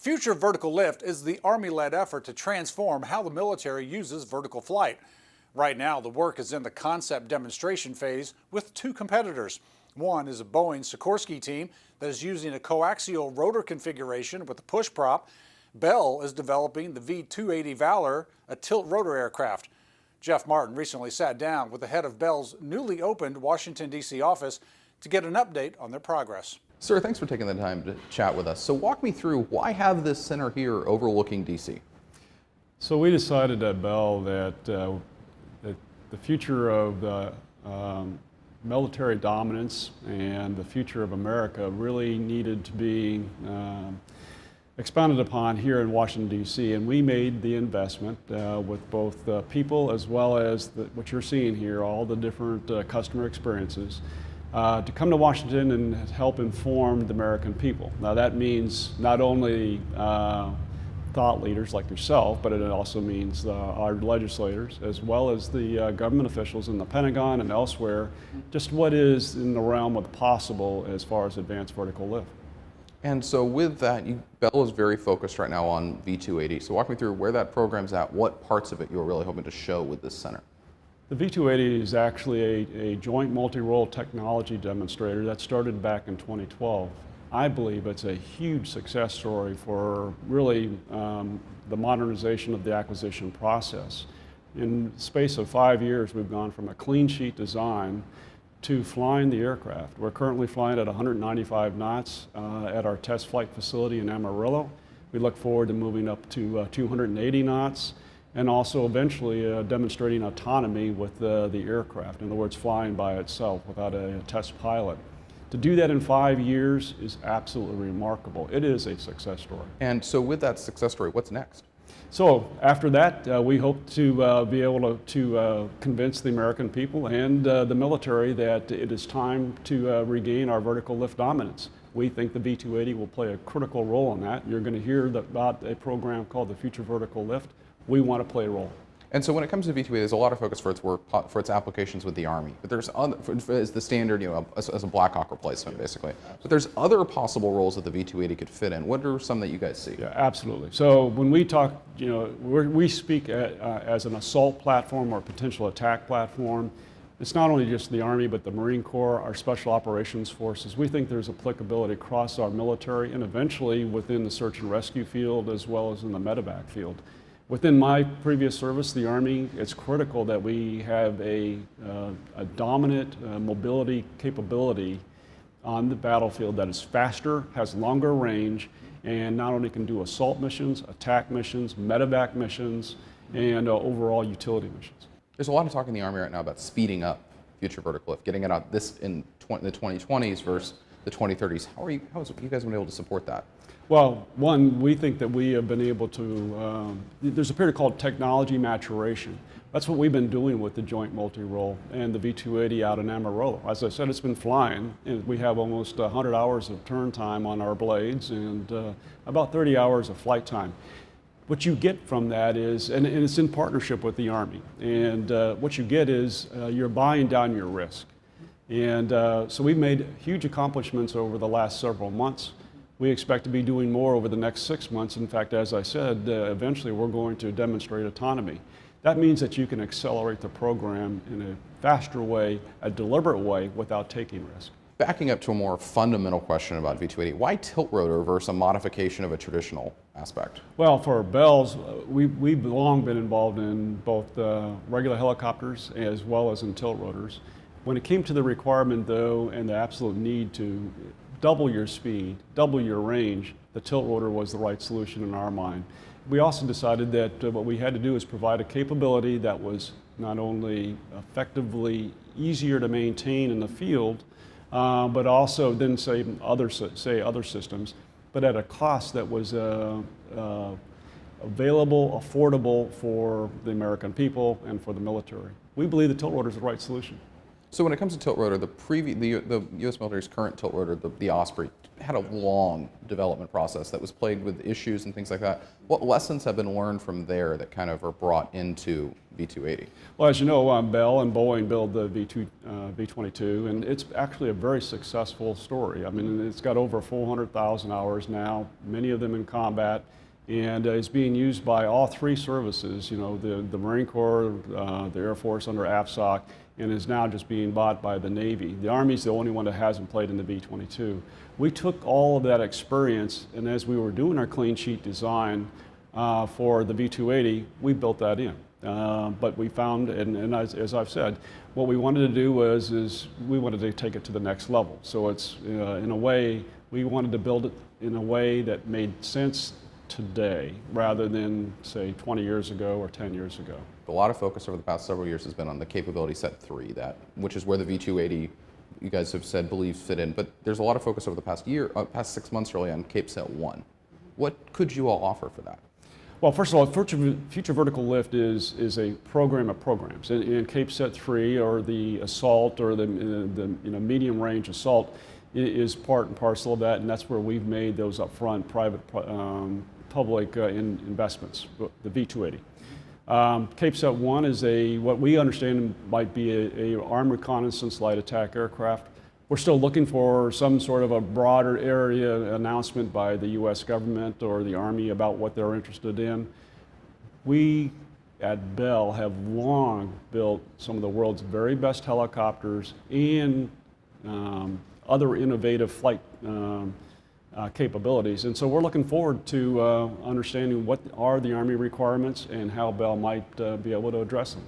Future Vertical Lift is the Army-led effort to transform how the military uses vertical flight. Right now, the work is in the concept demonstration phase with two competitors. One is a Boeing Sikorsky team that is using a coaxial rotor configuration with a push prop. Bell is developing the V-280 Valor, a tilt-rotor aircraft. Jeff Martin recently sat down with the head of Bell's newly opened Washington, D.C. office to get an update on their progress. Sir, thanks for taking the time to chat with us. So walk me through, why have this center here overlooking D.C.? So we decided at Bell that the future of military dominance and the future of America really needed to be expounded upon here in Washington, D.C., and we made the investment with both people as well as what you're seeing here, all the different customer experiences, to come to Washington and help inform the American people. Now that means not only thought leaders like yourself, but it also means our legislators as well as the government officials in the Pentagon and elsewhere, just what is in the realm of the possible as far as advanced vertical lift. And so with that, Bell is very focused right now on V-280. So walk me through where that program's at, what parts of it you're really hoping to show with this center. The V-280 is actually a joint multi-role technology demonstrator that started back in 2012. I believe it's a huge success story for really the modernization of the acquisition process. In the space of 5 years, we've gone from a clean sheet design to flying the aircraft. We're currently flying at 195 knots at our test flight facility in Amarillo. We look forward to moving up to 280 knots and also eventually demonstrating autonomy with the aircraft. In other words, flying by itself without a test pilot. To do that in 5 years is absolutely remarkable. It is a success story. And so with that success story, what's next? So after that, we hope to be able to convince the American people and the military that it is time to regain our vertical lift dominance. We think the V-280 will play a critical role in that. You're going to hear about a program called the Future Vertical Lift. We want to play a role. And so when it comes to V-280, there's a lot of focus for its work, for its applications with the Army. But there's other, as the standard, as a Black Hawk replacement, basically. But there's other possible roles that the V-280 could fit in. What are some that you guys see? Yeah, absolutely. So when we talk, we speak as an assault platform or potential attack platform. It's not only just the Army, but the Marine Corps, our Special Operations Forces. We think there's applicability across our military and eventually within the search and rescue field as well as in the medevac field. Within my previous service, the Army, it's critical that we have a dominant mobility capability on the battlefield that is faster, has longer range, and not only can do assault missions, attack missions, medevac missions, and overall utility missions. There's a lot of talk in the Army right now about speeding up Future Vertical Lift, getting it out in the 2020s versus the 2030s. How have you guys been able to support that? Well, one, we think that we have been able to, there's a period called technology maturation. That's what we've been doing with the joint multi-role and the V-280 out in Amarillo. As I said, it's been flying, and we have almost 100 hours of turn time on our blades and about 30 hours of flight time. What you get from that is, and it's in partnership with the Army, and what you get is you're buying down your risk. And so we've made huge accomplishments over the last several months. We expect to be doing more over the next 6 months. In fact, as I said, eventually we're going to demonstrate autonomy. That means that you can accelerate the program in a faster way, a deliberate way, without taking risk. Backing up to a more fundamental question about V-280, why tilt-rotor versus a modification of a traditional aspect? Well, for Bell's, we've long been involved in both regular helicopters as well as in tilt-rotors. When it came to the requirement, though, and the absolute need to double your speed, double your range, the tilt-rotor was the right solution in our mind. We also decided that what we had to do is provide a capability that was not only effectively easier to maintain in the field, but also didn't say other systems, but at a cost that was available, affordable for the American people and for the military. We believe the tilt-rotor is the right solution. So when it comes to tilt-rotor, the U.S. military's current tilt-rotor, the Osprey, had a long development process that was plagued with issues and things like that. What lessons have been learned from there that kind of are brought into V-280? Well, as you know, Bell and Boeing build the V-22, and it's actually a very successful story. I mean, it's got over 400,000 hours now, many of them in combat, and is being used by all three services, you know, the Marine Corps, the Air Force under AFSOC, and is now just being bought by the Navy. The Army's the only one that hasn't played in the V-22. We took all of that experience, and as we were doing our clean sheet design for the V-280, we built that in. But we found, and as I've said, what we wanted to do was we wanted to take it to the next level. So it's, in a way, we wanted to build it in a way that made sense today rather than, say, 20 years ago or 10 years ago. A lot of focus over the past several years has been on the capability set 3, which is where the V-280, you guys have said, believe fit in. But there's a lot of focus over the past 6 months really on Cape Set 1. What could you all offer for that? Well, first of all, Future Vertical Lift is a program of programs. In Cape Set 3, or the assault, or the medium range assault, is part and parcel of that, and that's where we've made those upfront private public investments, the V-280. Cape Set 1 is what we understand might be a armed reconnaissance light attack aircraft. We're still looking for some sort of a broader area announcement by the U.S. government or the Army about what they're interested in. We at Bell have long built some of the world's very best helicopters and other innovative flight capabilities. And so we're looking forward to understanding what are the Army requirements and how Bell might be able to address them.